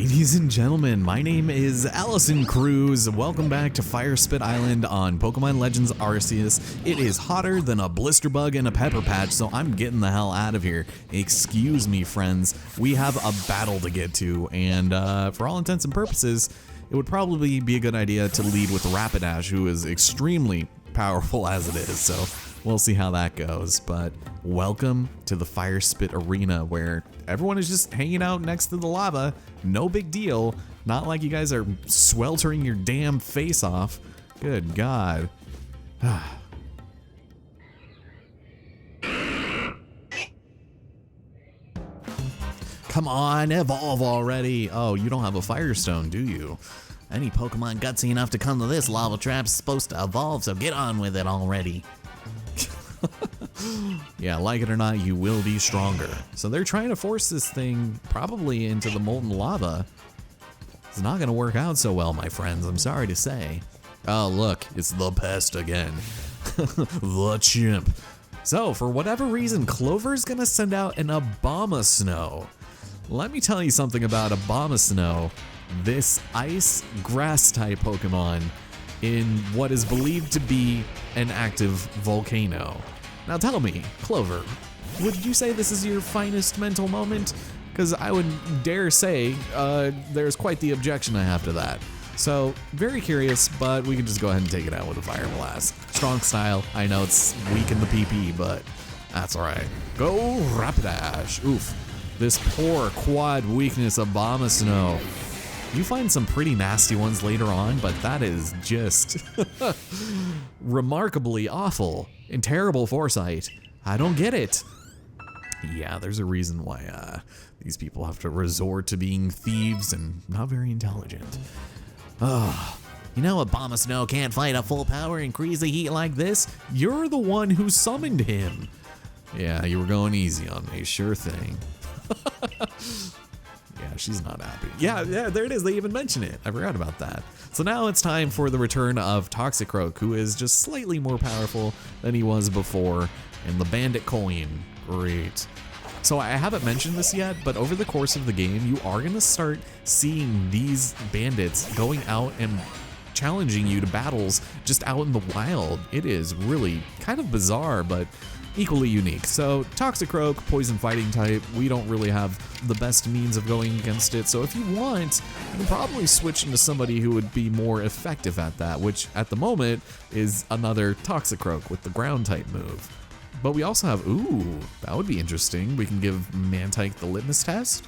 Ladies and gentlemen, my name is Allison Cruz. Welcome back to Firespit Island on Pokemon Legends Arceus. It is hotter than a blister bug in a pepper patch, so I'm getting the hell out of here. Excuse me, friends. We have a battle to get to, and for all intents and purposes, it would probably be a good idea to lead with Rapidash, who is extremely powerful as it is, so we'll see how that goes. But welcome to the Firespit Arena, where everyone is just hanging out next to the lava. No big deal. Not like you guys are sweltering your damn face off. Good God. Come on, evolve already. Oh, you don't have a Firestone, do you? Any Pokemon gutsy enough to come to this lava trap's supposed to evolve, so get on with it already. Yeah, like it or not, you will be stronger. So they're trying to force this thing probably into the molten lava. It's not gonna work out so well, my friends, I'm sorry to say. Oh, look, it's the pest again. The chimp. So, for whatever reason, Clover's gonna send out an Abomasnow. Let me tell you something about Abomasnow. This ice grass type Pokemon in what is believed to be an active volcano. Now tell me, Clover, would you say this is your finest mental moment? Because I would dare say there's quite the objection I have to that. So, very curious, but we can just go ahead and take it out with a Fire Blast. Strong style, I know it's weak in the PP, but that's alright. Go Rapidash. Oof. This poor quad weakness Abomasnow. You find some pretty nasty ones later on, but that is just remarkably awful and terrible foresight. I don't get it. Yeah, there's a reason why these people have to resort to being thieves and not very intelligent. Oh, you know Abomasnow can't fight at full power and crazy heat like this. You're the one who summoned him. Yeah, you were going easy on me, sure thing. Yeah, she's not happy. Yeah, there it is. They even mention it. I forgot about that. So now it's time for the return of Toxicroak, who is just slightly more powerful than he was before, and the Bandit Coin. Great. So I haven't mentioned this yet, but over the course of the game, you are going to start seeing these bandits going out and challenging you to battles just out in the wild. It is really kind of bizarre, but equally unique. So Toxicroak, poison fighting type, we don't really have the best means of going against it. So if you want, you can probably switch into somebody who would be more effective at that, which at the moment is another Toxicroak with the ground type move. But we also have, ooh, that would be interesting. We can give Mantike the litmus test.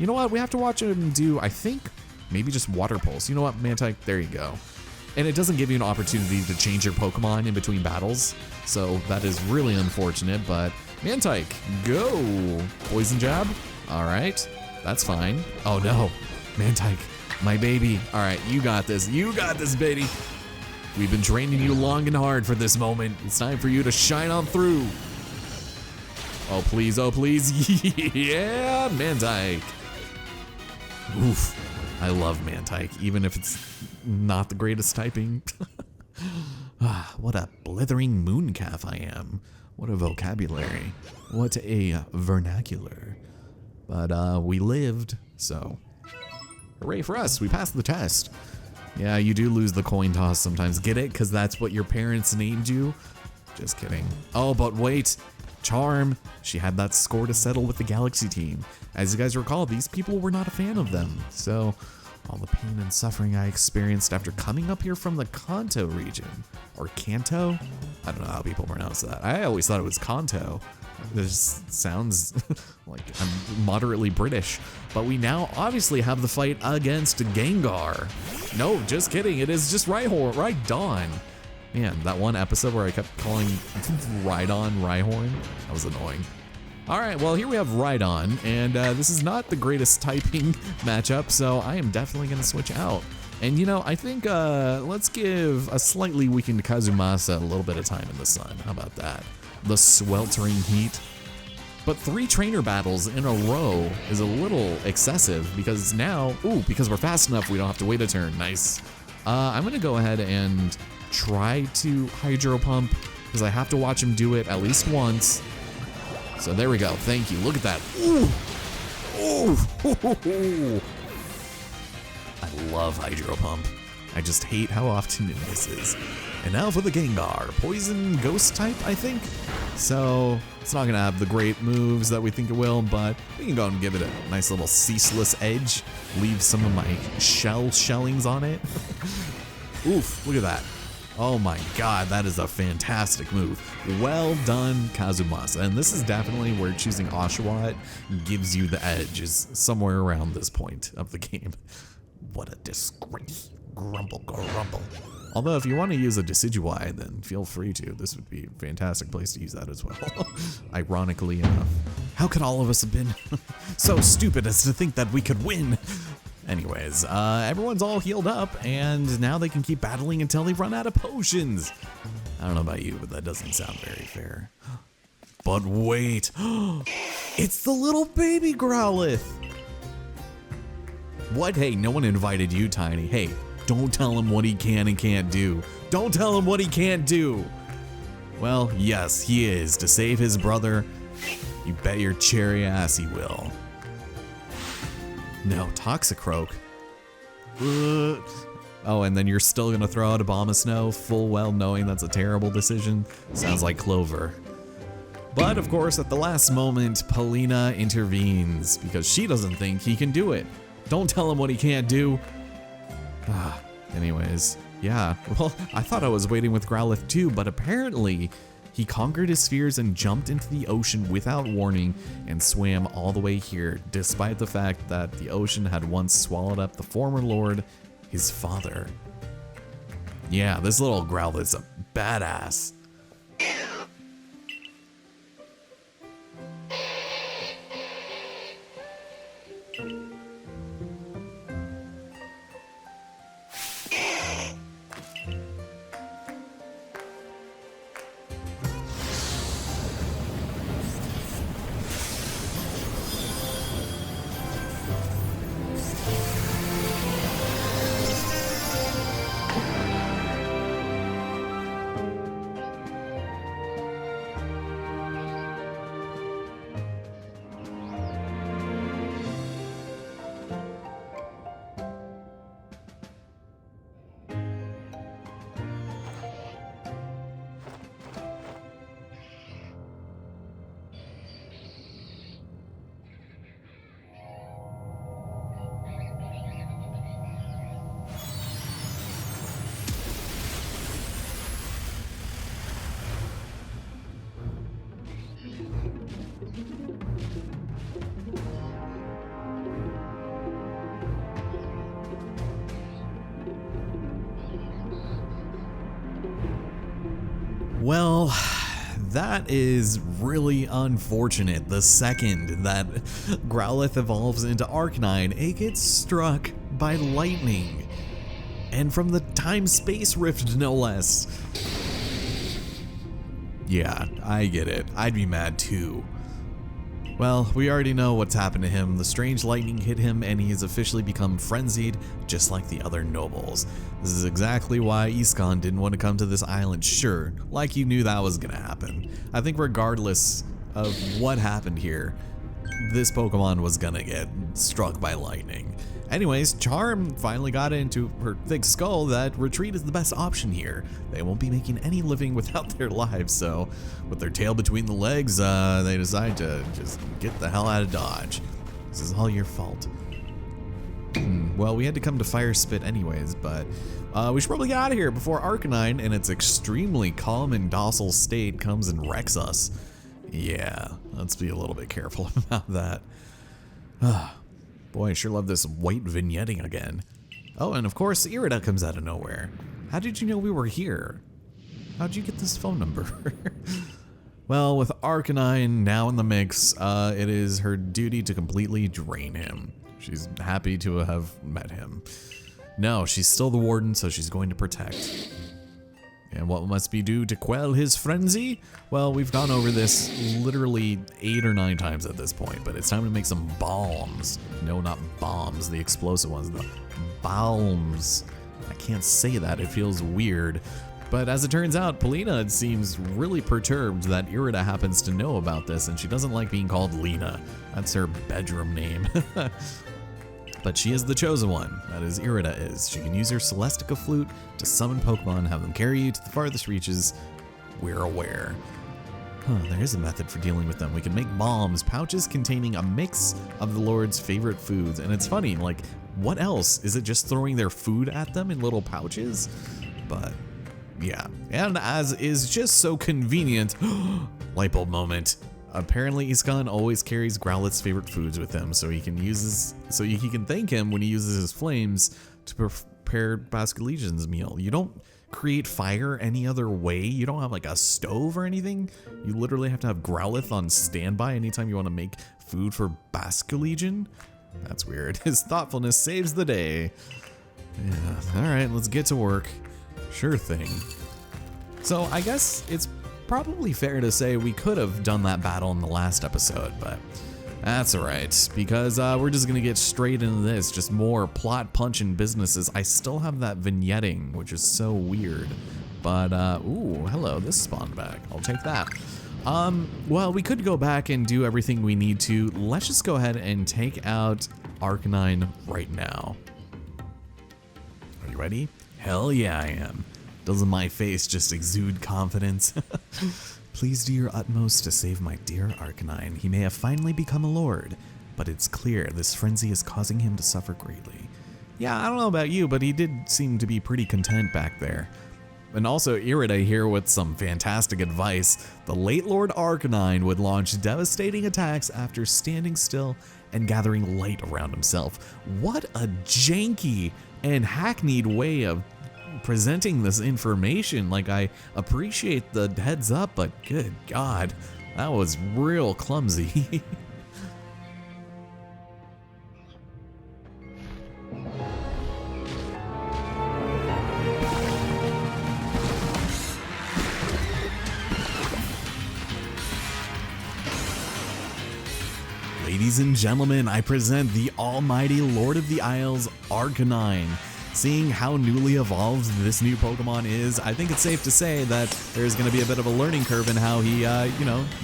You know what? We have to watch him do, I think, maybe just Water Pulse. You know what, Mantike? There you go. And it doesn't give you an opportunity to change your Pokemon in between battles, so that is really unfortunate, but Mantike, go! Poison Jab? Alright, that's fine. Oh no, Mantike, my baby. Alright, you got this, baby! We've been training you long and hard for this moment. It's time for you to shine on through. Oh please, yeah, Mantike! Oof. I love Mantike, even if it's not the greatest typing. What a blithering mooncalf I am. What a vocabulary. What a vernacular. But we lived, so hooray for us, we passed the test. Yeah, you do lose the coin toss sometimes. Get it? Because that's what your parents named you? Just kidding. Oh, but wait. Charm, she had that score to settle with the Galaxy team. As you guys recall, these people were not a fan of them, so all the pain and suffering I experienced after coming up here from the Kanto region, or Kanto? I don't know how people pronounce that. I always thought it was Kanto. This sounds like I'm moderately British, but we now obviously have the fight against Gengar. No, just kidding, it is just Rhydon. Man, that one episode where I kept calling Rhydon Rhyhorn, that was annoying. All right, well, here we have Rhydon, and this is not the greatest typing matchup, so I am definitely going to switch out. And, you know, I think let's give a slightly weakened Kazumasa a little bit of time in the sun. How about that? The sweltering heat. But 3 trainer battles in a row is a little excessive, because now, because we're fast enough, we don't have to wait a turn. Nice. I'm going to go ahead and try to Hydro Pump, because I have to watch him do it at least once. So there we go. Thank you. Look at that. Ooh. Ooh. love Hydro Pump. I just hate how often it misses. And now for the Gengar. Poison Ghost type, I think? So it's not gonna have the great moves that we think it will, but we can go and give it a nice little ceaseless edge. Leave some of my shellings on it. Oof, look at that. Oh my god, that is a fantastic move. Well done, Kazumasa. And this is definitely where choosing Oshawott gives you the edge, is somewhere around this point of the game. What a disgrace. Grumble, grumble. Although if you want to use a Decidueye, then feel free to. This would be a fantastic place to use that as well. Ironically enough. How could all of us have been so stupid as to think that we could win? Anyways, everyone's all healed up, and now they can keep battling until they run out of potions. I don't know about you, but that doesn't sound very fair. But wait, it's the little baby Growlithe. What? Hey, no one invited you, Tiny. Hey, don't tell him what he can and can't do. Don't tell him what he can't do. Well, yes, he is. To save his brother, you bet your cherry ass he will. No, Toxicroak. Oh, and then you're still gonna throw out Abomasnow, full well knowing that's a terrible decision. Sounds like Clover. But of course, at the last moment, Polina intervenes because she doesn't think he can do it. Don't tell him what he can't do. Anyways, yeah, well, I thought I was waiting with Growlithe too, but apparently he conquered his fears and jumped into the ocean without warning and swam all the way here, despite the fact that the ocean had once swallowed up the former lord, his father. Yeah, this little Growlithe's a badass. Well, that is really unfortunate. The second that Growlithe evolves into Arcanine, it gets struck by lightning. And from the time-space rift, no less. Yeah, I get it. I'd be mad too. Well, we already know what's happened to him. The strange lightning hit him and he has officially become frenzied, just like the other nobles. This is exactly why Iskon didn't want to come to this island, sure, like you knew that was gonna happen. I think regardless of what happened here, this Pokemon was gonna get struck by lightning. Anyways, Charm finally got into her thick skull that retreat is the best option here. They won't be making any living without their lives, so with their tail between the legs, they decide to just get the hell out of Dodge. This is all your fault. Well, we had to come to Firespit anyways, but we should probably get out of here before Arcanine in its extremely calm and docile state comes and wrecks us. Yeah, let's be a little bit careful about that. Boy, I sure love this white vignetting again. Oh, and of course, Irida comes out of nowhere. How did you know we were here? How'd you get this phone number? Well, with Arcanine now in the mix, it is her duty to completely drain him. She's happy to have met him. No, she's still the warden, so she's going to protect. And what must be due to quell his frenzy? Well, we've gone over this literally 8 or 9 times at this point, but it's time to make some bombs. No, not bombs, the explosive ones, the balms. I can't say that, it feels weird. But as it turns out, Polina seems really perturbed that Irida happens to know about this, and she doesn't like being called Lena. That's her bedroom name. But she is the chosen one, that is Irida is. She can use her Celestica Flute to summon Pokemon, have them carry you to the farthest reaches. We're aware. Huh, there is a method for dealing with them. We can make bombs, pouches containing a mix of the Lord's favorite foods. And it's funny, like, what else? Is it just throwing their food at them in little pouches? But yeah, and as is just so convenient, lightbulb moment. Apparently Iskan always carries Growlithe's favorite foods with him, so he can thank him when he uses his flames to prepare Basculegion's meal. You don't create fire any other way. You don't have like a stove or anything. You literally have to have Growlithe on standby anytime you want to make food for Basculegion. That's weird. His thoughtfulness saves the day. Yeah, all right, let's get to work. Sure thing. So I guess it's probably fair to say we could have done that battle in the last episode, but that's all right, because we're just gonna get straight into this, just more plot punching businesses. I still have that vignetting, which is so weird, but ooh, hello, this spawned back. I'll take that. Well, we could go back and do everything we need to. Let's just go ahead and take out Arcanine right now. Are you ready? Hell yeah, I am. Doesn't my face just exude confidence? Please do your utmost to save my dear Arcanine. He may have finally become a lord, but it's clear this frenzy is causing him to suffer greatly. Yeah, I don't know about you, but he did seem to be pretty content back there. And also Irida here with some fantastic advice. The late Lord Arcanine would launch devastating attacks after standing still and gathering light around himself. What a janky and hackneyed way of presenting this information. Like, I appreciate the heads up, but good God, that was real clumsy. Ladies and gentlemen, I present the almighty Lord of the Isles, Arcanine. Seeing how newly evolved this new Pokemon is, I think it's safe to say that there's going to be a bit of a learning curve in how he,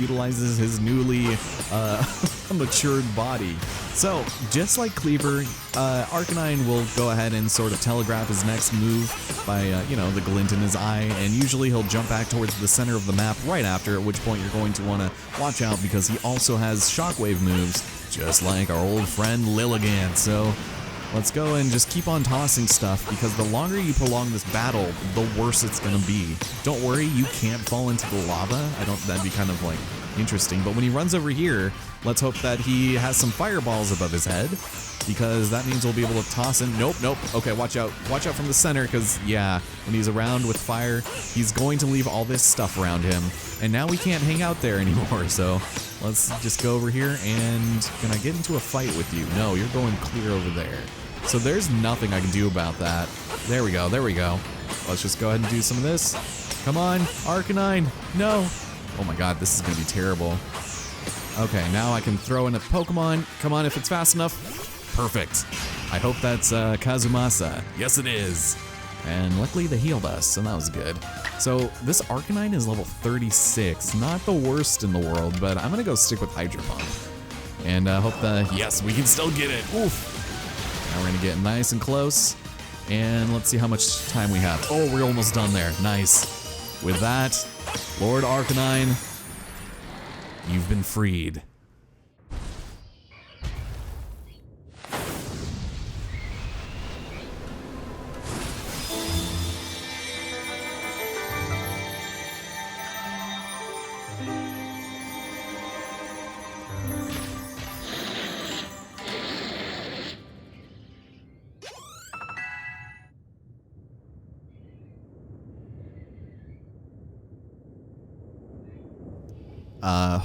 utilizes his newly matured body. So, just like Cleaver, Arcanine will go ahead and sort of telegraph his next move by, the glint in his eye, and usually he'll jump back towards the center of the map right after, at which point you're going to want to watch out because he also has shockwave moves, just like our old friend Lilligant. So, let's go and just keep on tossing stuff, because the longer you prolong this battle, the worse it's gonna be. Don't worry, you can't fall into the lava. That'd be kind of like interesting, but when he runs over here, let's hope that he has some fireballs above his head, because that means we'll be able to toss him. Nope. Okay, watch out from the center, because yeah, when he's around with fire, he's going to leave all this stuff around him, and now we can't hang out there anymore. So let's just go over here, and can I get into a fight with you? No, you're going clear over there. So there's nothing I can do about that. There we go. Let's just go ahead and do some of this. Come on, Arcanine. No. Oh my God, this is gonna be terrible. Okay, now I can throw in a Pokemon. Come on, if it's fast enough. Perfect. I hope that's Kazumasa. Yes, it is. And luckily they healed us, so that was good. So this Arcanine is level 36. Not the worst in the world, but I'm gonna go stick with Hydro Pump. And hope yes, we can still get it. Oof. Now we're gonna get nice and close, and let's see how much time we have. Oh, we're almost done there. Nice. With that, Lord Arcanine, you've been freed.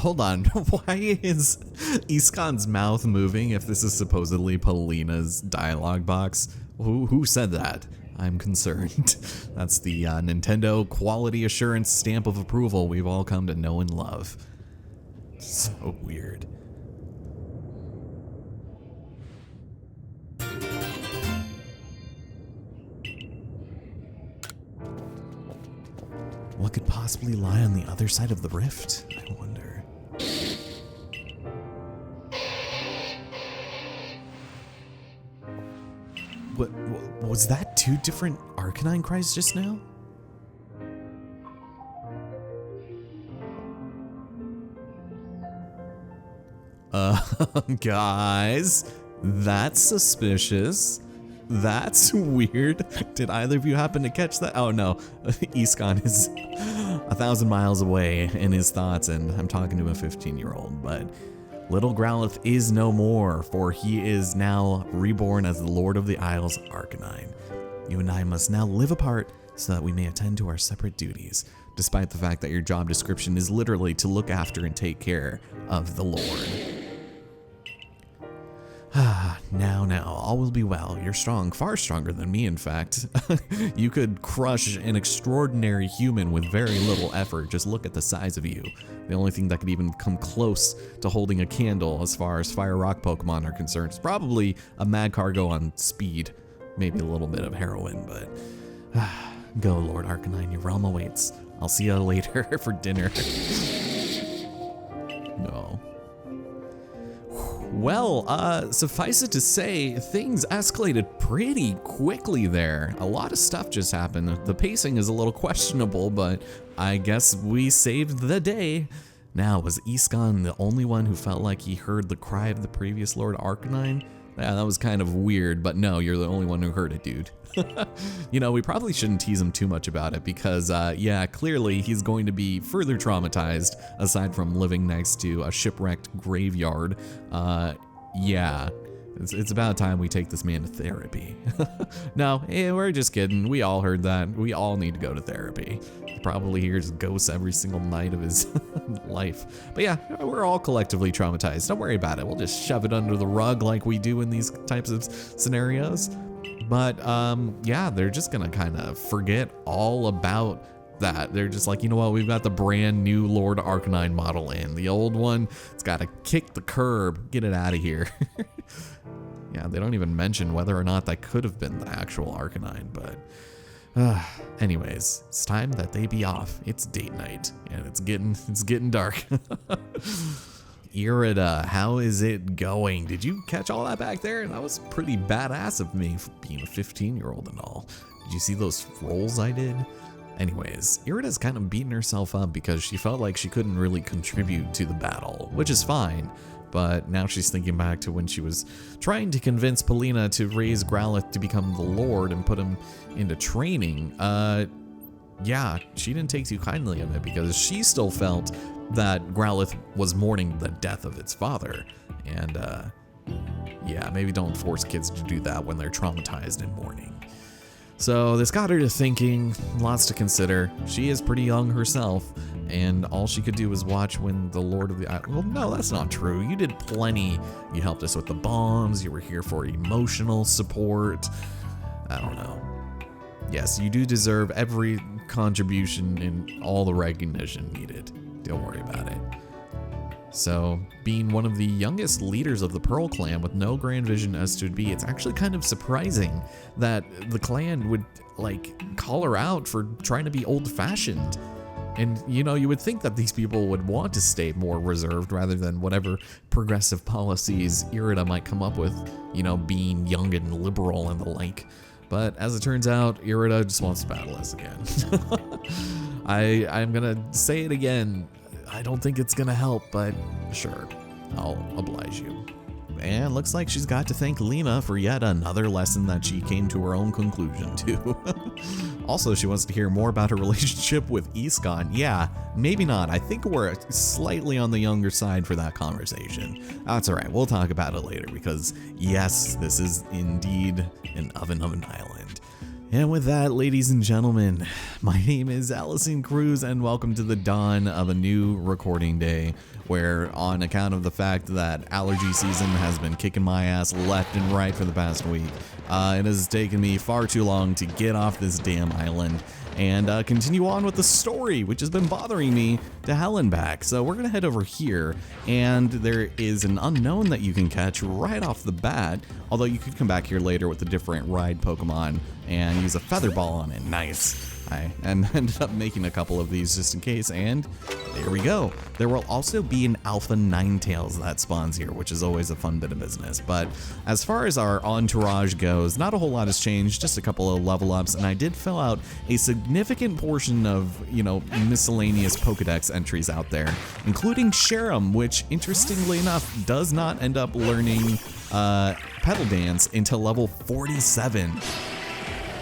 Hold on. Why is Iskan's mouth moving if this is supposedly Paulina's dialogue box? Who said that? I'm concerned. That's the Nintendo quality assurance stamp of approval we've all come to know and love. So weird. What could possibly lie on the other side of the rift? I wonder. What was that? 2 different Arcanine cries just now? Guys, that's suspicious. That's weird. Did either of you happen to catch that? Oh no, Iskon is 1,000 miles away in his thoughts, and I'm talking to a 15-year-old, but little Growlithe is no more, for he is now reborn as the Lord of the Isles, Arcanine. You and I must now live apart so that we may attend to our separate duties, despite the fact that your job description is literally to look after and take care of the Lord. Now, all will be well. You're strong, far stronger than me, in fact. You could crush an extraordinary human with very little effort. Just look at the size of you. The only thing that could even come close to holding a candle as far as fire rock Pokemon are concerned is probably a Magcargo on speed. Maybe a little bit of heroin, but... Go, Lord Arcanine, your realm awaits. I'll see you later for dinner. No. Well, suffice it to say, things escalated pretty quickly there. A lot of stuff just happened. The pacing is a little questionable, but I guess we saved the day. Now, was Iskon the only one who felt like he heard the cry of the previous Lord Arcanine? Yeah, that was kind of weird, but no, you're the only one who heard it, dude. You know, we probably shouldn't tease him too much about it because, yeah, clearly he's going to be further traumatized aside from living next to a shipwrecked graveyard. Yeah, it's about time we take this man to therapy. No, we're just kidding. We all heard that. We all need to go to therapy. He probably hears ghosts every single night of his life. But yeah, we're all collectively traumatized. Don't worry about it. We'll just shove it under the rug like we do in these types of scenarios. But yeah, they're just gonna kind of forget all about that. They're just like, you know what, we've got the brand new Lord Arcanine model in. The old one, it's got to kick the curb, get it out of here. Yeah, they don't even mention whether or not that could have been the actual Arcanine, but anyways, it's time that they be off. It's date night and it's getting dark. Irida, how is it going? Did you catch all that back there? That was pretty badass of me for being a 15-year-old and all. Did you see those rolls I did? Anyways, Irida's kind of beating herself up because she felt like she couldn't really contribute to the battle, which is fine. But now she's thinking back to when she was trying to convince Polina to raise Growlithe to become the Lord and put him into training. Yeah, she didn't take too kindly of it because she still felt that Growlithe was mourning the death of its father. And yeah, maybe don't force kids to do that when they're traumatized and mourning. So this got her to thinking, lots to consider. She is pretty young herself, and all she could do was watch when the Lord of the Island... Well, no, that's not true. You did plenty. You helped us with the bombs. You were here for emotional support. I don't know. Yes, you do deserve every contribution and all the recognition needed. Don't worry about it. So, being one of the youngest leaders of the Pearl clan with no grand vision as to be, it's actually kind of surprising that the clan would, like, call her out for trying to be old-fashioned. And, you know, you would think that these people would want to stay more reserved rather than whatever progressive policies Irida might come up with, you know, being young and liberal and the like. But as it turns out, Irida just wants to battle us again. I'm gonna say it again. I don't think it's gonna help, but sure, I'll oblige you. And looks like she's got to thank Lena for yet another lesson that she came to her own conclusion to. Also, she wants to hear more about her relationship with Iskon. Yeah, maybe not. I think we're slightly on the younger side for that conversation. That's all right. We'll talk about it later because, yes, this is indeed an oven island. And with that, ladies and gentlemen, my name is Allison Cruz, and welcome to the dawn of a new recording day, where on account of the fact that allergy season has been kicking my ass left and right for the past week, it has taken me far too long to get off this damn island and continue on with the story, which has been bothering me to hell and back. So we're gonna head over here, and there is an unknown that you can catch right off the bat, although you could come back here later with a different ride Pokemon and use a feather ball on it. Nice. I ended up making a couple of these just in case, and there we go. There will also be an Alpha Ninetales that spawns here, which is always a fun bit of business. But as far as our entourage goes, not a whole lot has changed, just a couple of level ups, and I did fill out a significant portion of, you know, miscellaneous Pokedex entries out there, including Sharam, which, interestingly enough, does not end up learning Petal Dance until level 47.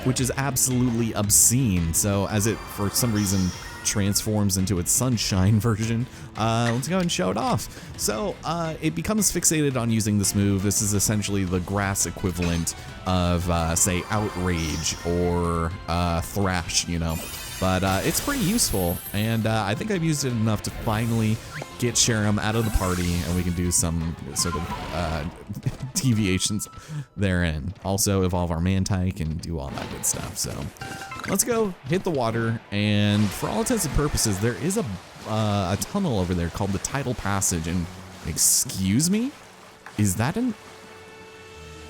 Which is absolutely obscene. So as it, for some reason, transforms into its sunshine version, let's go and show it off. So it becomes fixated on using this move. This is essentially the grass equivalent of, say, Outrage or Thrash, you know. But it's pretty useful, and I think I've used it enough to finally get Sharam out of the party, and we can do some sort of deviations therein. Also evolve our Mantike and do all that good stuff. So let's go hit the water, and for all intents and purposes, there is a tunnel over there called the Tidal Passage, and excuse me? Is that an...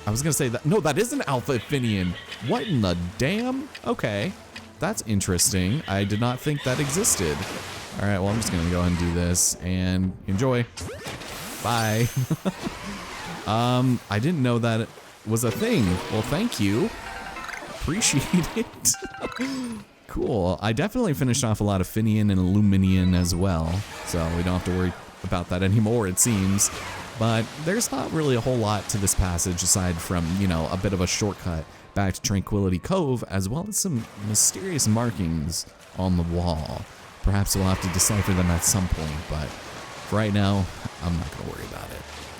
I was gonna say that, no, that is an Alpha Aphinian. What in the damn? Okay. That's interesting. I did not think that existed. All right, well, I'm just gonna go ahead and do this and enjoy. Bye. I didn't know that was a thing. Well, thank you. Appreciate it. Cool. I definitely finished off a lot of Finian and Illuminian as well, so we don't have to worry about that anymore, it seems. But there's not really a whole lot to this passage aside from, you know, a bit of a shortcut back to Tranquility Cove, as well as some mysterious markings on the wall. Perhaps we'll have to decipher them at some point, but for right now, I'm not gonna worry about it.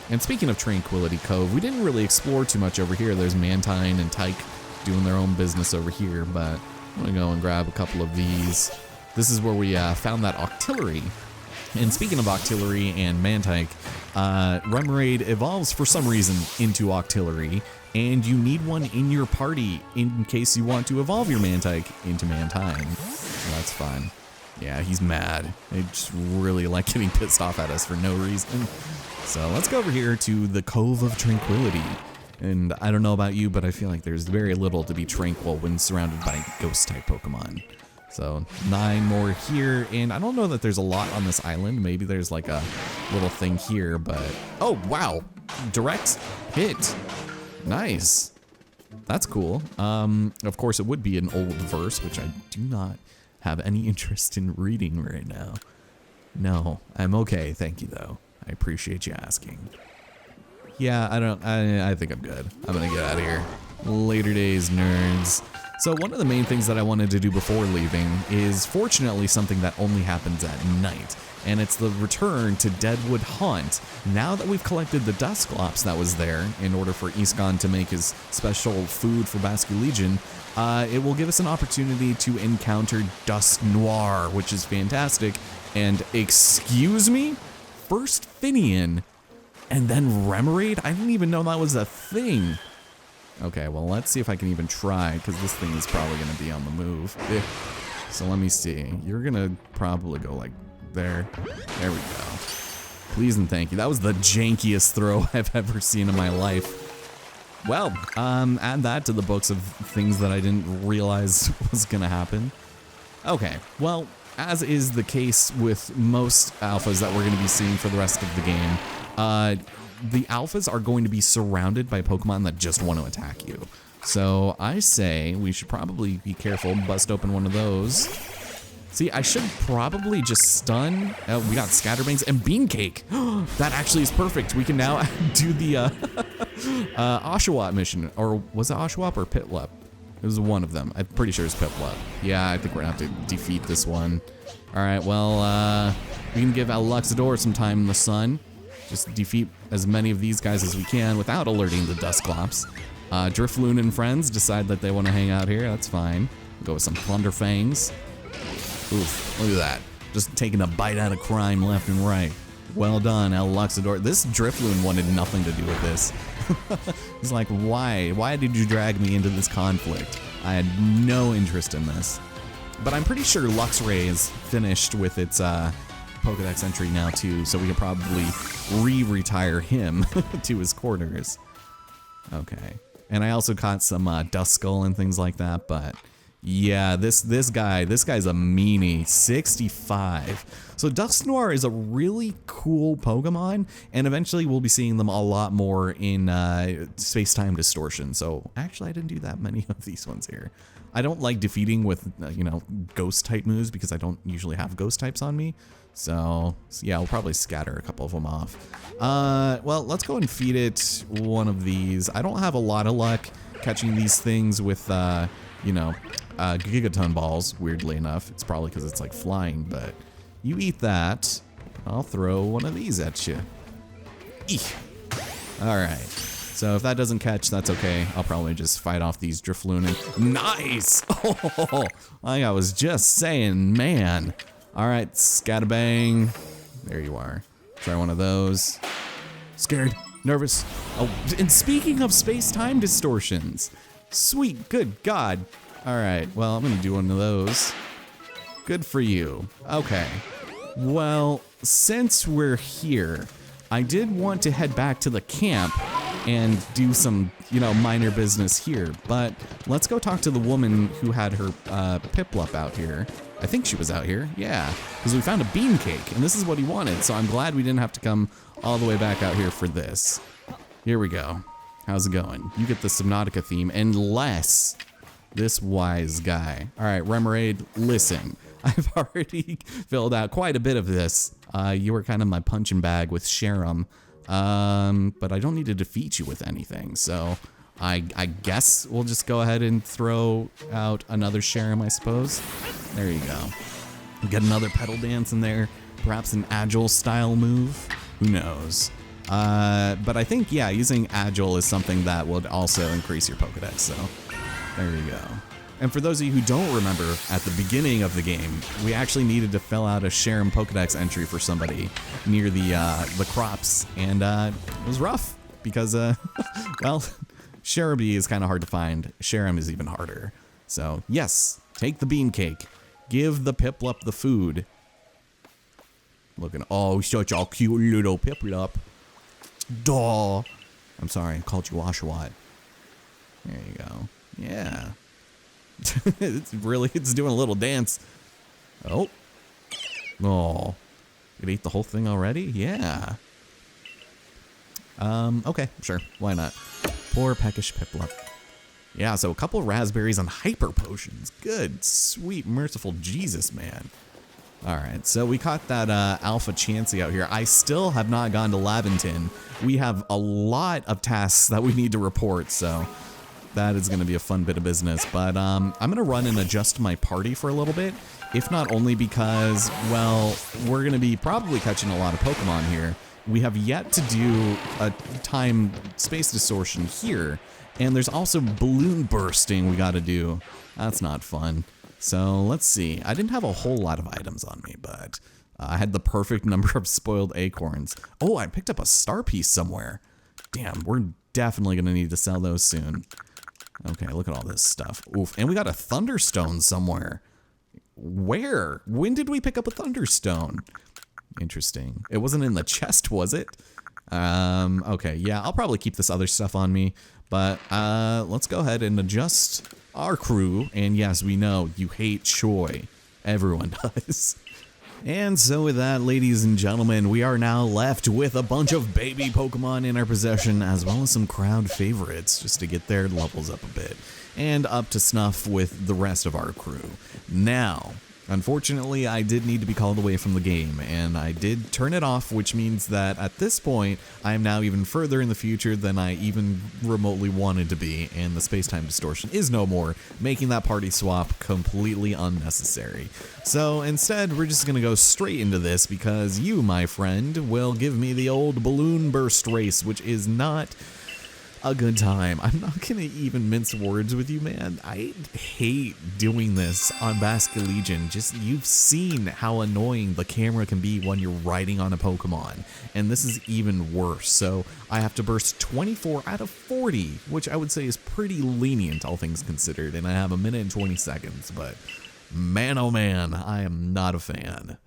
And speaking of Tranquility Cove, we didn't really explore too much over here. There's Mantine and Tyke doing their own business over here, but I'm gonna go and grab a couple of these. This is where we found that Octillery. And speaking of Octillery and Mantike, Remoraid evolves for some reason into Octillery, and you need one in your party in case you want to evolve your Mantike into Mantine. So that's fun. Yeah, he's mad. They just really like getting pissed off at us for no reason. So let's go over here to the Cove of Tranquility. And I don't know about you, but I feel like there's very little to be tranquil when surrounded by ghost-type Pokemon. So 9 more here, and I don't know that there's a lot on this island. Maybe there's like a little thing here, but... Oh, wow! Direct hit. Nice. That's cool. Of course, it would be an old verse, which I do not have any interest in reading right now. No, I'm okay, thank you, though. I appreciate you asking. Yeah, I think I'm good. I'm gonna get out of here. Later days, nerds. So one of the main things that I wanted to do before leaving is fortunately something that only happens at night, and it's the return to Deadwood Haunt. Now that we've collected the Dusclops that was there in order for Iskan to make his special food for Basculegion, it will give us an opportunity to encounter Dusk Noir, which is fantastic. And excuse me? First Finian, and then Remoraid? I didn't even know that was a thing. Okay, well, let's see if I can even try, because this thing is probably going to be on the move. So let me see. You're going to probably go like there. There we go. Please and thank you. That was the jankiest throw I've ever seen in my life. Well, add that to the books of things that I didn't realize was going to happen. Okay, well, as is the case with most alphas that we're going to be seeing for the rest of the game, the alphas are going to be surrounded by Pokemon that just want to attack you. So I say we should probably be careful, bust open one of those. See, I should probably just stun. We got Scatterbangs and Beancake. That actually is perfect. We can now do the Oshawott mission. Or was it Oshawott or Piplup? It was one of them. I'm pretty sure it's Piplup. Yeah, I think we're gonna have to defeat this one. All right, well, we can give Luxador some time in the sun. Just defeat as many of these guys as we can without alerting the Dusclops. Drifloon and friends decide that they want to hang out here. That's fine. Go with some Thunderfangs. Oof, look at that. Just taking a bite out of crime left and right. Well done, El Luxador. This Drifloon wanted nothing to do with this. He's like, why? Why did you drag me into this conflict? I had no interest in this. But I'm pretty sure Luxray is finished with its Pokedex entry now too, so we can probably retire him to his quarters. Okay. And I also caught some Duskull and things like that, but Yeah, this guy's a meanie. 65. So Dusknoir is a really cool Pokemon, and eventually we'll be seeing them a lot more in Space-Time Distortion. So actually, I didn't do that many of these ones here. I don't like defeating with, you know, ghost type moves because I don't usually have ghost types on me. So yeah, I'll probably scatter a couple of them off. Well, let's go and feed it one of these. I don't have a lot of luck catching these things with, you know, Gigaton balls, weirdly enough. It's probably because it's like flying, but you eat that, I'll throw one of these at you. Eek. All right. So if that doesn't catch, that's okay. I'll probably just fight off these Drifloon and nice! Oh, like I was just saying, man. All right, Scatabang. There you are. Try one of those. Scared, nervous. Oh, and speaking of space-time distortions, sweet, good God. All right, well, I'm gonna do one of those. Good for you. Okay. Well, since we're here, I did want to head back to the camp and do some, you know, minor business here, but let's go talk to the woman who had her Piplup out here. I think she was out here, yeah, because we found a bean cake, and this is what he wanted, so I'm glad we didn't have to come all the way back out here for this. Here we go. How's it going? You get the Subnautica theme, unless this wise guy. All right, Remoraid, listen. I've already filled out quite a bit of this. You were kind of my punching bag with Sharam, but I don't need to defeat you with anything, so I guess we'll just go ahead and throw out another Sharam, I suppose. There you go. Get another Petal Dance in there, perhaps an Agile style move, who knows. But I think, yeah, using Agile is something that would also increase your Pokedex, so there you go. And for those of you who don't remember, at the beginning of the game, we actually needed to fill out a Sharam Pokedex entry for somebody near the crops, and it was rough because, well, Sharaby is kind of hard to find. Sharam is even harder. So yes, take the bean cake, give the Piplup the food. Looking, oh, such a cute little Piplup. Duh. I'm sorry, I called you Oshawott. There you go. Yeah. it's doing a little dance. Oh. Oh. It ate the whole thing already? Yeah. Okay, sure. Why not? Poor peckish Piplup. Yeah, so a couple of raspberries and hyper potions. Good, sweet, merciful Jesus, man. Alright, so we caught that Alpha Chansey out here. I still have not gone to Laventon. We have a lot of tasks that we need to report, so that is going to be a fun bit of business, but I'm going to run and adjust my party for a little bit, if not only because, well, we're going to be probably catching a lot of Pokemon here. We have yet to do a time space distortion here, and there's also balloon bursting we got to do. That's not fun. So let's see. I didn't have a whole lot of items on me, but I had the perfect number of spoiled acorns. Oh, I picked up a star piece somewhere. Damn, we're definitely going to need to sell those soon. Okay, look at all this stuff. Oof, and we got a Thunderstone somewhere. Where? When did we pick up a Thunderstone? Interesting. It wasn't in the chest, was it? Okay, yeah, I'll probably keep this other stuff on me, but let's go ahead and adjust our crew. And yes, we know you hate Choi. Everyone does. And so with that, ladies and gentlemen, we are now left with a bunch of baby Pokemon in our possession, as well as some crowd favorites, just to get their levels up a bit, and up to snuff with the rest of our crew. Now, unfortunately, I did need to be called away from the game, and I did turn it off, which means that at this point, I am now even further in the future than I even remotely wanted to be, and the space-time distortion is no more, making that party swap completely unnecessary. So instead, we're just going to go straight into this, because you, my friend, will give me the old balloon burst race, which is not a good time. I'm not gonna even mince words with you, man. I hate doing this on Basket Legion. Just, you've seen how annoying the camera can be when you're riding on a Pokemon, and this is even worse. So I have to burst 24 out of 40, which I would say is pretty lenient, all things considered, and I have a minute and 20 seconds, but man, oh man, I am not a fan.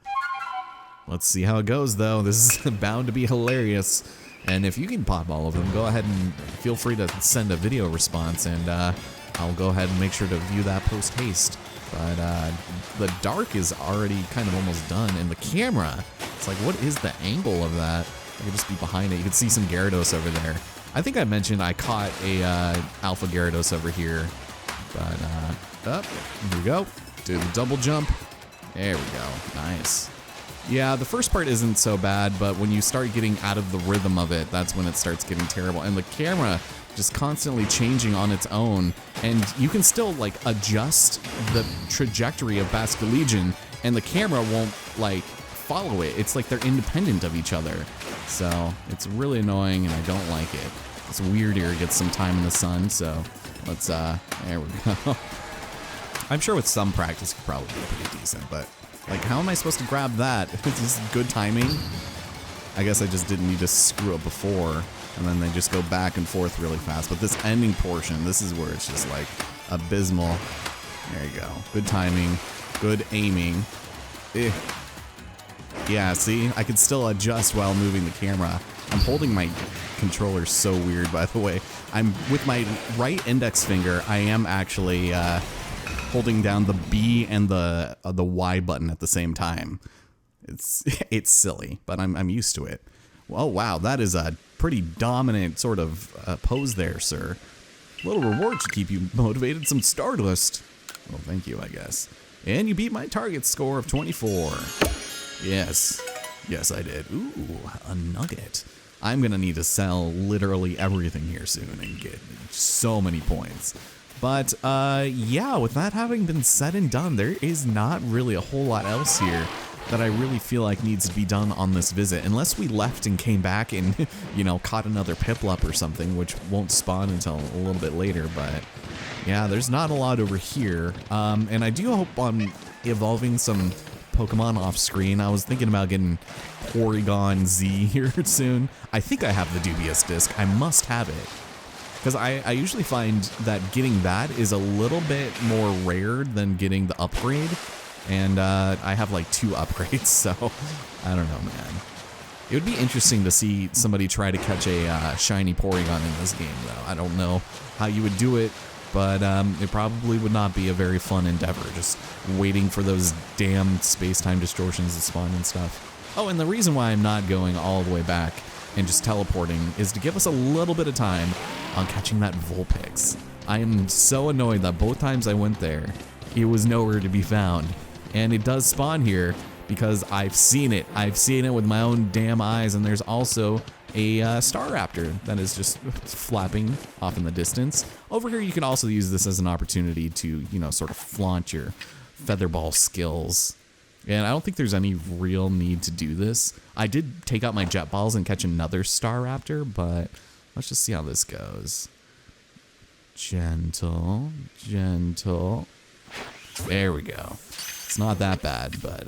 Let's see how it goes, though. This is bound to be hilarious. And if you can pop all of them, go ahead and feel free to send a video response, and I'll go ahead and make sure to view that post-haste. But the dark is already kind of almost done, and the camera, it's like, what is the angle of that? I could just be behind it. You can see some Gyarados over there. I think I mentioned I caught a Alpha Gyarados over here. But, up, here we go. Do the double jump. There we go. Nice. Yeah, the first part isn't so bad, but when you start getting out of the rhythm of it, that's when it starts getting terrible. And the camera just constantly changing on its own, and you can still like adjust the trajectory of Basculegion, and the camera won't like follow it. It's like they're independent of each other. So it's really annoying, and I don't like it. It's weird here. It gets some time in the sun, so let's, there we go. I'm sure with some practice it could probably be pretty decent, but like, how am I supposed to grab that? It's just good timing. I guess I just didn't need to screw up before, and then they just go back and forth really fast. But this ending portion, this is where it's just like abysmal. There you go. Good timing, good aiming. Yeah, see, I can still adjust while moving the camera. I'm holding my controller so weird, by the way. I'm with my right index finger. I am actually holding down the B and the Y button at the same time. It's silly, but I'm used to it. Oh wow, that is a pretty dominant sort of pose there, sir. A little reward to keep you motivated, some Stardust. Well, thank you, I guess. And you beat my target score of 24. Yes, yes, I did. Ooh, a nugget. I'm gonna need to sell literally everything here soon and get so many points. But yeah, with that having been said and done, there is not really a whole lot else here that I really feel like needs to be done on this visit, unless we left and came back and, you know, caught another Piplup or something, which won't spawn until a little bit later. But yeah, there's not a lot over here, and I do hope on evolving some Pokemon off screen. I was thinking about getting Porygon Z here soon. I think I have the Dubious Disc. I must have it. Because I usually find that getting that is a little bit more rare than getting the upgrade. And I have like 2 upgrades, so I don't know, man. It would be interesting to see somebody try to catch a shiny Porygon in this game, though. I don't know how you would do it, but it probably would not be a very fun endeavor, just waiting for those damn space-time distortions to spawn and stuff. Oh, and the reason why I'm not going all the way back and just teleporting is to give us a little bit of time on catching that Vulpix. I am so annoyed that both times I went there, it was nowhere to be found. And it does spawn here because I've seen it. I've seen it with my own damn eyes, and there's also a Staraptor that is just flapping off in the distance. Over here, you can also use this as an opportunity to, you know, sort of flaunt your featherball skills. And I don't think there's any real need to do this. I did take out my jet balls and catch another Staraptor, but let's just see how this goes. Gentle, gentle. There we go. It's not that bad, but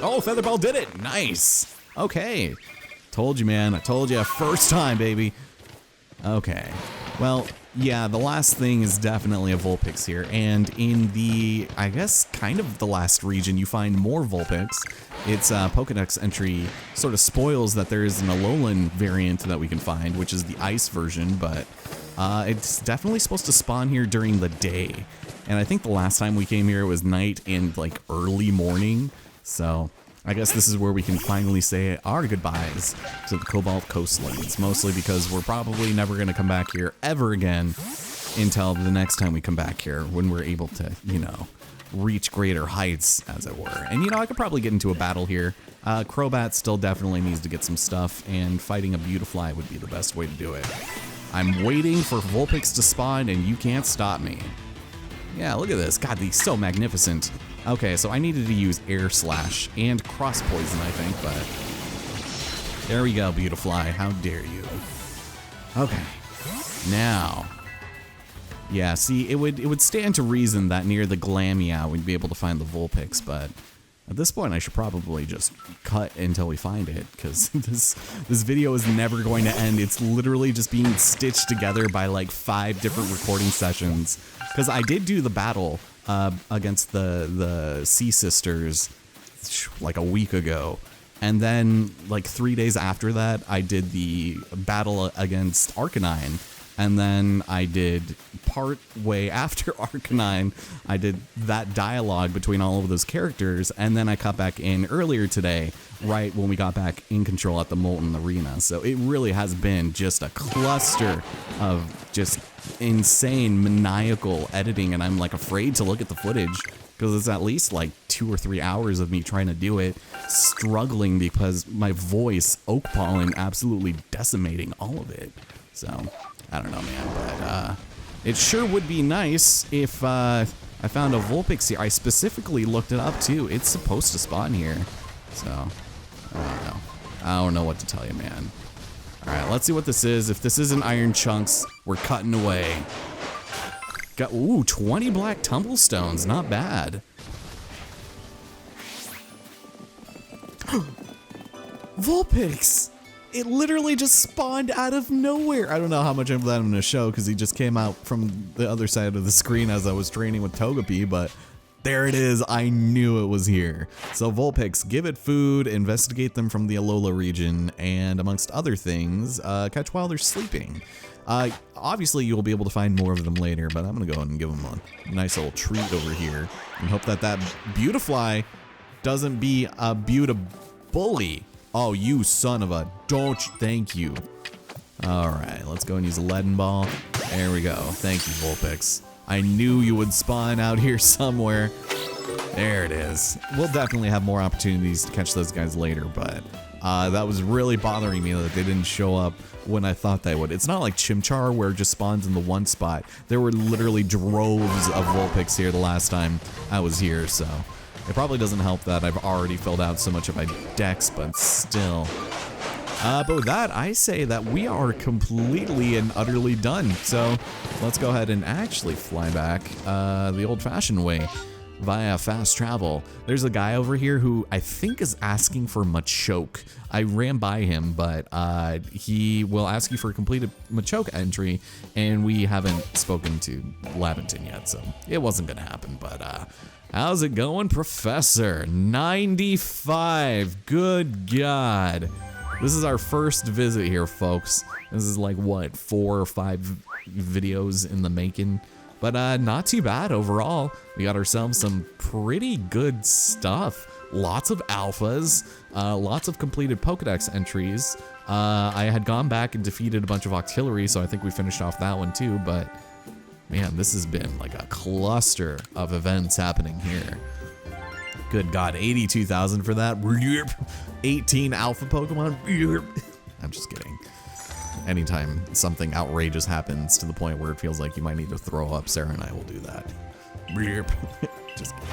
oh, Featherball did it! Nice! Okay. Told you, man. I told you. First time, baby. Okay. Well, yeah, the last thing is definitely a Vulpix here, and in the, I guess, kind of the last region, you find more Vulpix. Its Pokedex entry sort of spoils that there is an Alolan variant that we can find, which is the ice version, but it's definitely supposed to spawn here during the day. And I think the last time we came here it was night and like early morning, so I guess this is where we can finally say our goodbyes to the Cobalt Coastlands, mostly because we're probably never going to come back here ever again until the next time we come back here, when we're able to, you know, reach greater heights, as it were. And, you know, I could probably get into a battle here. Crobat still definitely needs to get some stuff, and fighting a Beautifly would be the best way to do it. I'm waiting for Vulpix to spawn, and you can't stop me. Yeah, look at this. God, he's so magnificent. Okay, so I needed to use Air Slash and Cross Poison, I think, but there we go, Beautifly. How dare you? Okay, now, yeah. See, it would stand to reason that near the Glameow we'd be able to find the Vulpix, but at this point I should probably just cut until we find it, because this video is never going to end. It's literally just being stitched together by like 5 different recording sessions. Because I did do the battle against the Sea Sisters like a week ago, and then like 3 days after that I did the battle against Arcanine, And then I did part way after Arcanine, I did that dialogue between all of those characters, and then I cut back in earlier today, right when we got back in control at the Molten Arena. So it really has been just a cluster of just insane maniacal editing, and I'm like afraid to look at the footage because it's at least like 2 or 3 hours of me trying to do it, struggling because my voice, oak pollen, absolutely decimating all of it. So I don't know, man, but it sure would be nice if I found a Vulpix here. I specifically looked it up too. It's supposed to spawn here, so I don't know. I don't know what to tell you, man. All right, let's see what this is. If this isn't Iron Chunks, we're cutting away. Got, ooh, 20 black tumblestones, not bad. Vulpix! It literally just spawned out of nowhere. I don't know how much of that I'm gonna show because he just came out from the other side of the screen as I was training with Togepi, but there it is. I knew it was here. So Vulpix, give it food, investigate them from the Alola region, and amongst other things, catch while they're sleeping. Obviously you'll be able to find more of them later, but I'm gonna go ahead and give them a nice little treat over here and hope that that Beautifly doesn't be a Beautifully. Oh, you son of a, don't you, thank you. All right, let's go and use a Leaden Ball. There we go. Thank you, Vulpix. I knew you would spawn out here somewhere. There it is. We'll definitely have more opportunities to catch those guys later, but that was really bothering me that they didn't show up when I thought they would. It's not like Chimchar where it just spawns in the one spot. There were literally droves of Vulpix here the last time I was here, so it probably doesn't help that I've already filled out so much of my dex, but still. But with that, I say that we are completely and utterly done. So let's go ahead and actually fly back the old-fashioned way via fast travel. There's a guy over here who I think is asking for Machoke. I ran by him, but he will ask you for a completed Machoke entry, and we haven't spoken to Laventon yet, so it wasn't gonna happen, but how's it going, Professor? 95, good God. This is our first visit here, folks. This is like, what, 4 or 5 videos in the making? But not too bad overall. We got ourselves some pretty good stuff. Lots of alphas, lots of completed Pokedex entries. I had gone back and defeated a bunch of Octillery, so I think we finished off that one too, but man, this has been like a cluster of events happening here. Good God, 82,000 for that. 18 alpha Pokemon. I'm just kidding. Anytime something outrageous happens to the point where it feels like you might need to throw up, Sarah and I will do that. Just kidding.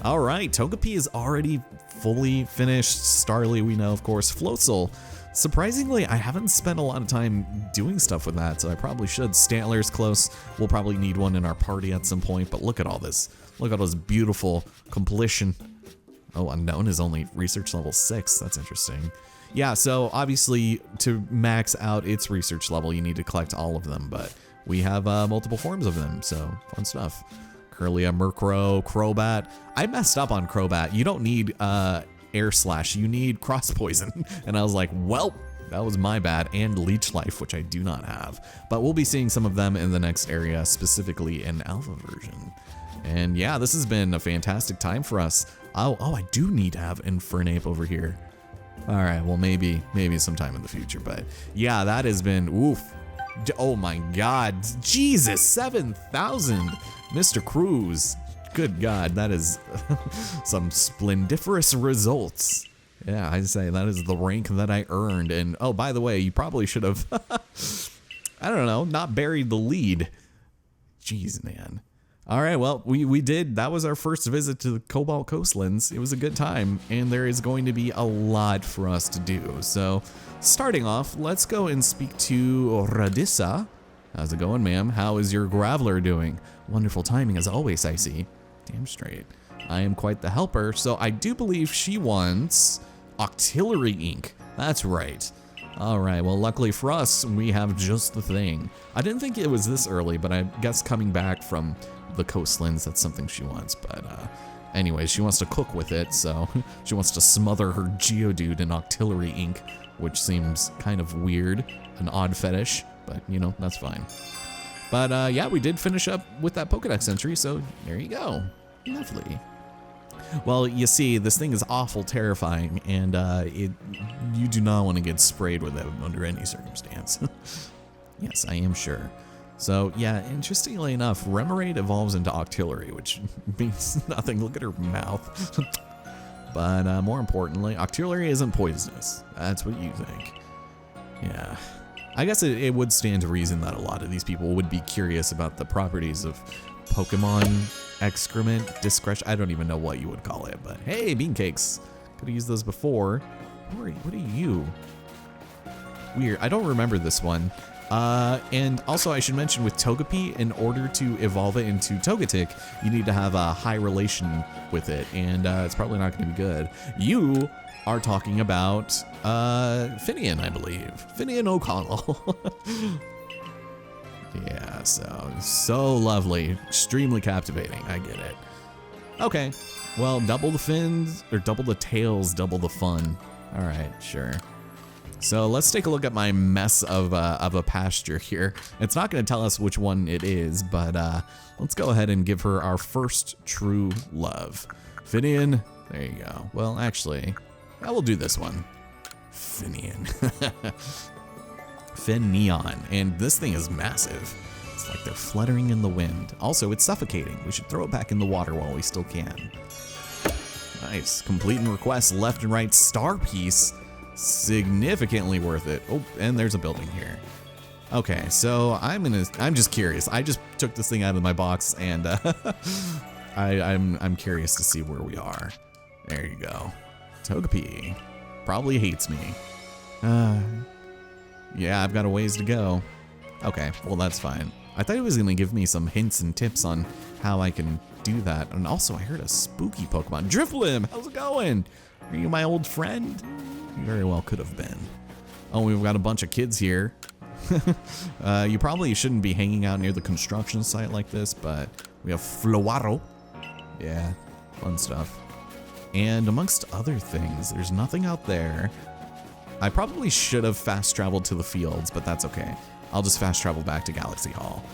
All right, Togepi is already fully finished. Starly, we know, of course. Floatzel. Surprisingly, I haven't spent a lot of time doing stuff with that, so I probably should. Stantler's close. We'll probably need one in our party at some point, but look at all this. Look at all this beautiful completion. Oh, Unknown is only research level 6. That's interesting. Yeah, so obviously to max out its research level, you need to collect all of them, but we have multiple forms of them, so fun stuff. Curlia, Murkrow, Crobat. I messed up on Crobat. You don't need Air Slash, you need Cross Poison. And I was like, well, that was my bad, and Leech Life, which I do not have. But we'll be seeing some of them in the next area, specifically in Alpha version. And yeah, this has been a fantastic time for us. Oh, I do need to have Infernape over here. All right, well, maybe sometime in the future, but yeah, that has been, oof. Oh my God, Jesus, 7,000, Mr. Cruz. Good God, that is some splendiferous results. Yeah, I'd say that is the rank that I earned. And oh, by the way, you probably should have, I don't know, not buried the lead. Jeez, man. All right, well, we did. That was our first visit to the Cobalt Coastlands. It was a good time, and there is going to be a lot for us to do. So, starting off, let's go and speak to Radissa. How's it going, ma'am? How is your Graveler doing? Wonderful timing, as always, I see. Damn straight. I am quite the helper, so I do believe she wants Octillery ink. That's right. All right, well, luckily for us, we have just the thing. I didn't think it was this early, but I guess coming back from the Coastlands, that's something she wants. But anyway, she wants to cook with it, so she wants to smother her Geodude in Octillery ink, which seems kind of weird, an odd fetish. but you know, that's fine. But yeah, we did finish up with that Pokedex entry, so there you go. Lovely. Well, you see, this thing is awful terrifying, and you do not want to get sprayed with it under any circumstance. Yes, I am sure. So yeah, interestingly enough, Remoraid evolves into Octillery, which means nothing. Look at her mouth. But more importantly, Octillery isn't poisonous. That's what you think. Yeah. I guess it would stand to reason that a lot of these people would be curious about the properties of Pokemon excrement, discretion. I don't even know what you would call it, but hey, bean cakes. Could have used those before. What are you? Weird. I don't remember this one. And also I should mention with Togepi, in order to evolve it into Togetic, you need to have a high relation with it, and it's probably not going to be good. You are talking about Finian, I believe. Finian O'Connell. Yeah, so lovely. Extremely captivating. I get it. Okay, well, double the fins, or double the tails, double the fun. All right, sure. So let's take a look at my mess of a pasture here. It's not going to tell us which one it is, but let's go ahead and give her our first true love. Finian, there you go. Well, actually, I will do this one. Finian. Finion, and this thing is massive. It's like they're fluttering in the wind. Also, it's suffocating. We should throw it back in the water while we still can. Nice, completing requests left and right. Star piece, significantly worth it. Oh, and there's a building here. Okay, so I'm just curious. I just took this thing out of my box, and I'm curious to see where we are. There you go. Togepi probably hates me. Yeah, I've got a ways to go. Okay, well, that's fine. I thought he was gonna give me some hints and tips on how I can do that. And also, I heard a spooky Pokemon. Drifblim, how's it going? Are you my old friend? You very well could have been. Oh, we've got a bunch of kids here. You probably shouldn't be hanging out near the construction site like this, but we have Flowaro. Yeah, fun stuff. And amongst other things, there's nothing out there. I probably should have fast traveled to the fields, but that's okay. I'll just fast travel back to Galaxy Hall.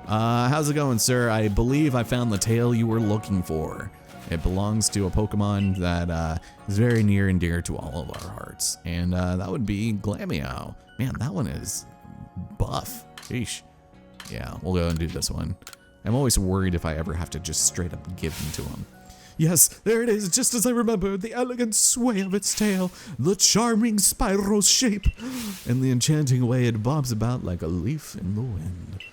How's it going, sir? I believe I found the tail you were looking for. It belongs to a Pokemon that is very near and dear to all of our hearts. And that would be Glameow. Man, that one is buff. Sheesh. Yeah, we'll go and do this one. I'm always worried if I ever have to just straight up give them to him. Yes, there it is, just as I remembered, the elegant sway of its tail, the charming spiral shape, and the enchanting way it bobs about like a leaf in the wind.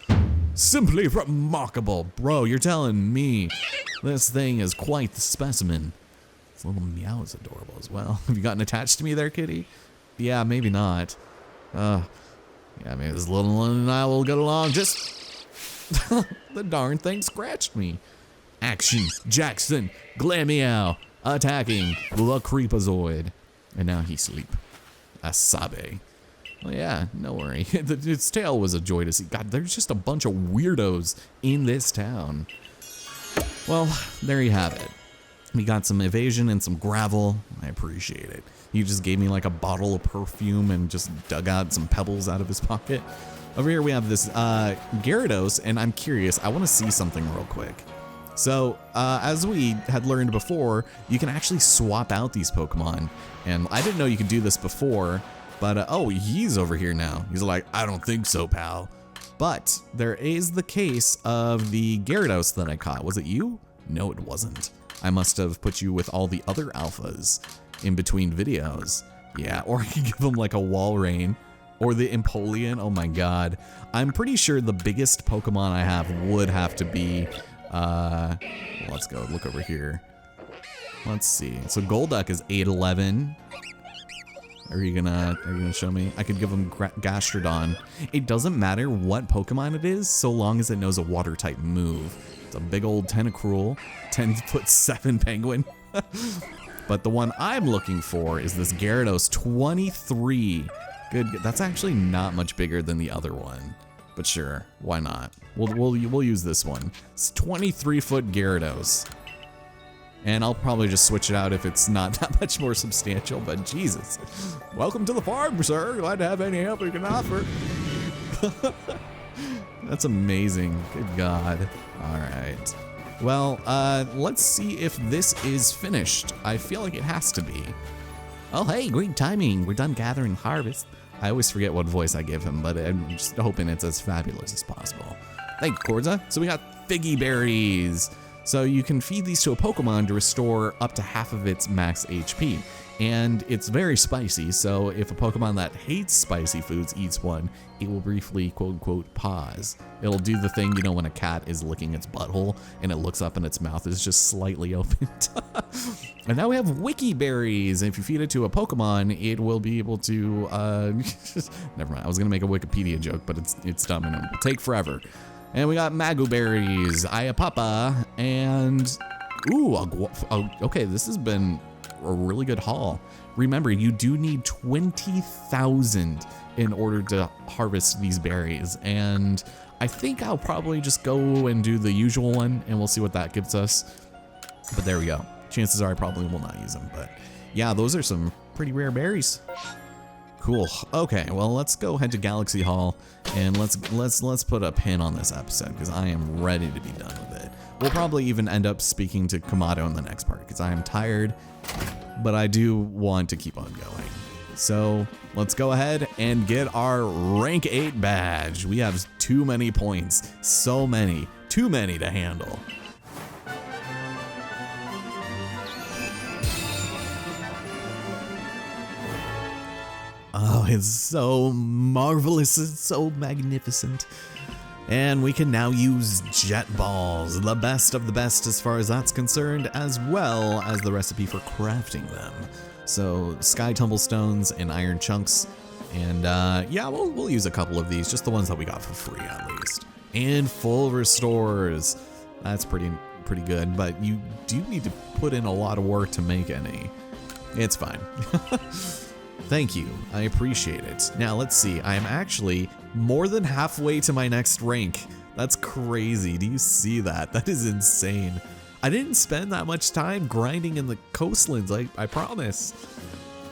Simply remarkable. Bro, you're telling me this thing is quite the specimen. Its little meow is adorable as well. Have you gotten attached to me there, kitty? Yeah, maybe not. Yeah, maybe this little one and I will get along just... The darn thing scratched me. Action, Jackson, Glameow, attacking the Creepazoid. And now he sleep. Asabe. Well, yeah, no worry. Its tail was a joy to see. God, there's just a bunch of weirdos in this town. Well, there you have it. We got some evasion and some gravel. I appreciate it. He just gave me like a bottle of perfume and just dug out some pebbles out of his pocket. Over here we have this Gyarados, and I'm curious. I want to see something real quick. So, as we had learned before, you can actually swap out these Pokemon. And I didn't know you could do this before, but oh, he's over here now. He's like, I don't think so, pal. But there is the case of the Gyarados that I caught. Was it you? No, it wasn't. I must have put you with all the other alphas in between videos. Yeah, or I could give him like a Walrein. Or the Empoleon. Oh my god. I'm pretty sure the biggest Pokemon I have would have to be... let's go look over here. Let's see. So Golduck is 8'11". Are you gonna show me? I could give him Gastrodon. It doesn't matter what Pokemon it is, so long as it knows a water type move. It's a big old Tentacruel, 10'7" penguin. But the one I'm looking for is this Gyarados 23. Good. That's actually not much bigger than the other one. But sure, why not? We'll use this one. It's 23-foot Gyarados. And I'll probably just switch it out if it's not that much more substantial, but Jesus. Welcome to the farm, sir. Glad to have any help we can offer. That's amazing. Good God. All right. Well, let's see if this is finished. I feel like it has to be. Oh, hey, great timing. We're done gathering harvest. I always forget what voice I give him, but I'm just hoping it's as fabulous as possible. Thank you, Corza. So we got figgy berries. So you can feed these to a Pokemon to restore up to half of its max HP. And it's very spicy, so if a Pokemon that hates spicy foods eats one, it will briefly, quote unquote, pause. It'll do the thing, you know, when a cat is licking its butthole and it looks up and its mouth is just slightly opened. And now we have Wiki Berries. If you feed it to a Pokemon, it will be able to, never mind, I was gonna make a Wikipedia joke, but it's dumb and it will take forever. And we got Magu Berries, Ayapapa, and, ooh, okay, this has been a really good haul. Remember, you do need 20,000 in order to harvest these berries, and I think I'll probably just go and do the usual one and we'll see what that gives us. But there we go. Chances are I probably will not use them, but yeah, those are some pretty rare berries. Cool. Okay, well, let's go head to Galaxy Hall and let's put a pin on this episode because I am ready to be done with it. We'll probably even end up speaking to Kamado in the next part because I am tired, but I do want to keep on going. So let's go ahead and get our rank 8 badge. We have too many points, so many, too many to handle. Oh, it's so marvelous, it's so magnificent. And we can now use jet balls, the best of the best as far as that's concerned, as well as the recipe for crafting them. So sky tumblestones and iron chunks, and yeah, we'll use a couple of these, just the ones that we got for free at least. And full restores, that's pretty good, but you do need to put in a lot of work to make any. It's fine. Thank you, I appreciate it. Now let's see, I am actually more than halfway to my next rank. That's crazy, do you see that? That is insane. I didn't spend that much time grinding in the Coastlands, I promise.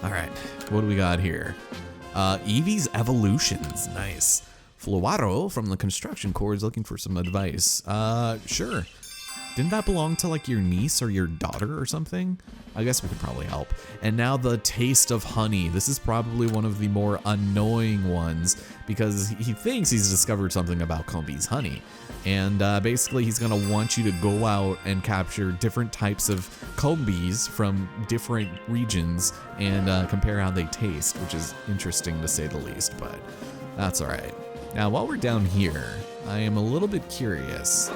All right, what do we got here? Eevee's Evolutions, nice. Fluaro from the Construction Corps is looking for some advice. Sure. Didn't that belong to like your niece or your daughter or something? I guess we could probably help. And now the Taste of Honey. This is probably one of the more annoying ones because he thinks he's discovered something about Combee's honey. And basically he's gonna want you to go out and capture different types of Combees from different regions and compare how they taste, which is interesting to say the least, but that's all right. Now, while we're down here, I am a little bit curious.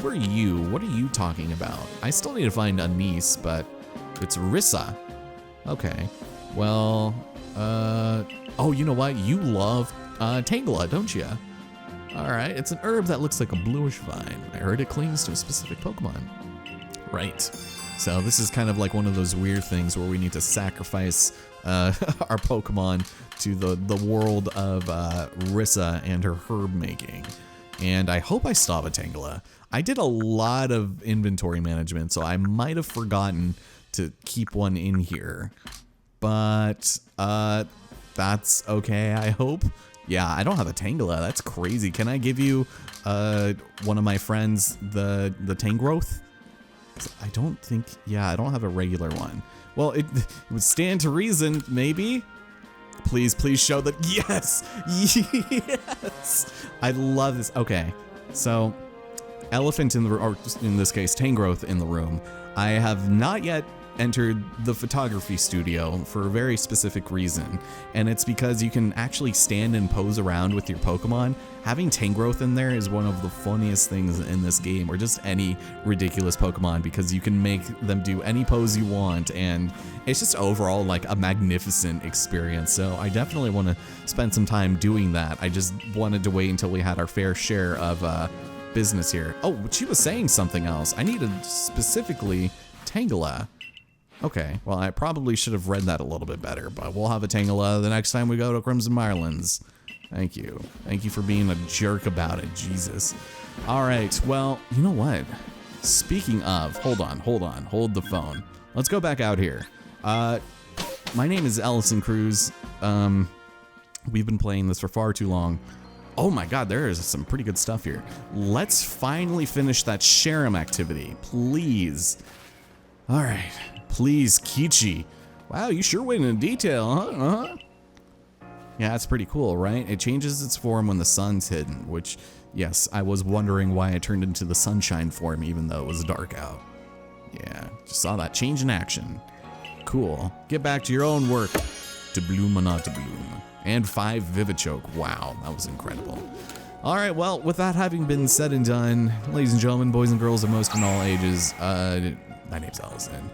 Who are you? What are you talking about? I still need to find a niece, but it's Rissa. Okay. Well, oh, you know what? You love Tangela, don't you? All right. It's an herb that looks like a bluish vine. I heard it clings to a specific Pokemon. Right. So this is kind of like one of those weird things where we need to sacrifice our Pokemon to the world of Rissa and her herb making. And I hope I still have a Tangela. I did a lot of inventory management, so I might have forgotten to keep one in here. But that's okay, I hope. Yeah, I don't have a Tangela. That's crazy. Can I give you one of my friends the Tangrowth? I don't think, yeah, I don't have a regular one. Well, it would stand to reason, maybe. Please show that. Yes, yes. I love this. Okay, so elephant in the, or in this case, Tangrowth in the room. I have not yet entered the photography studio for a very specific reason, and it's because you can actually stand and pose around with your Pokemon. Having Tangrowth in there is one of the funniest things in this game, or just any ridiculous Pokemon, because you can make them do any pose you want, and it's just overall like a magnificent experience. So I definitely want to spend some time doing that. I just wanted to wait until we had our fair share of business here. Oh, but she was saying something else. I needed specifically Tangela. Okay, well, I probably should have read that a little bit better, but we'll have a Tangela the next time we go to Crimson Mirelands. Thank you. Thank you for being a jerk about it, Jesus. All right, well, you know what? Speaking of, hold the phone. Let's go back out here. My name is Ellison Cruz. We've been playing this for far too long. Oh my god, there is some pretty good stuff here. Let's finally finish that Sharam activity, please. All right, please, Kichi. Wow, you sure went into detail, huh? Yeah, that's pretty cool, right? It changes its form when the sun's hidden, which, yes, I was wondering why it turned into the sunshine form even though it was dark out. Yeah, just saw that change in action. Cool. Get back to your own work. To bloom or not to bloom. And 5 Vivichoke. Wow, that was incredible. All right, well, with that having been said and done, ladies and gentlemen, boys and girls of most and all ages, my name's Allison.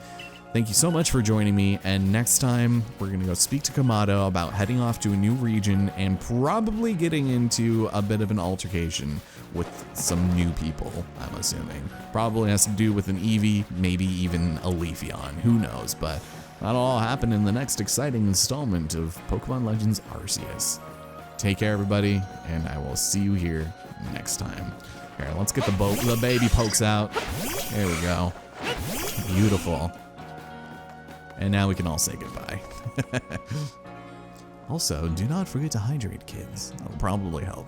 Thank you so much for joining me, and next time we're gonna go speak to Kamado about heading off to a new region and probably getting into a bit of an altercation with some new people, I'm assuming. Probably has to do with an Eevee, maybe even a Leafeon, who knows, but that'll all happen in the next exciting installment of Pokemon Legends Arceus. Take care, everybody, and I will see you here next time. Here, let's get the baby pokes out. There we go. Beautiful. And now we can all say goodbye. Also, do not forget to hydrate, kids. That'll probably help.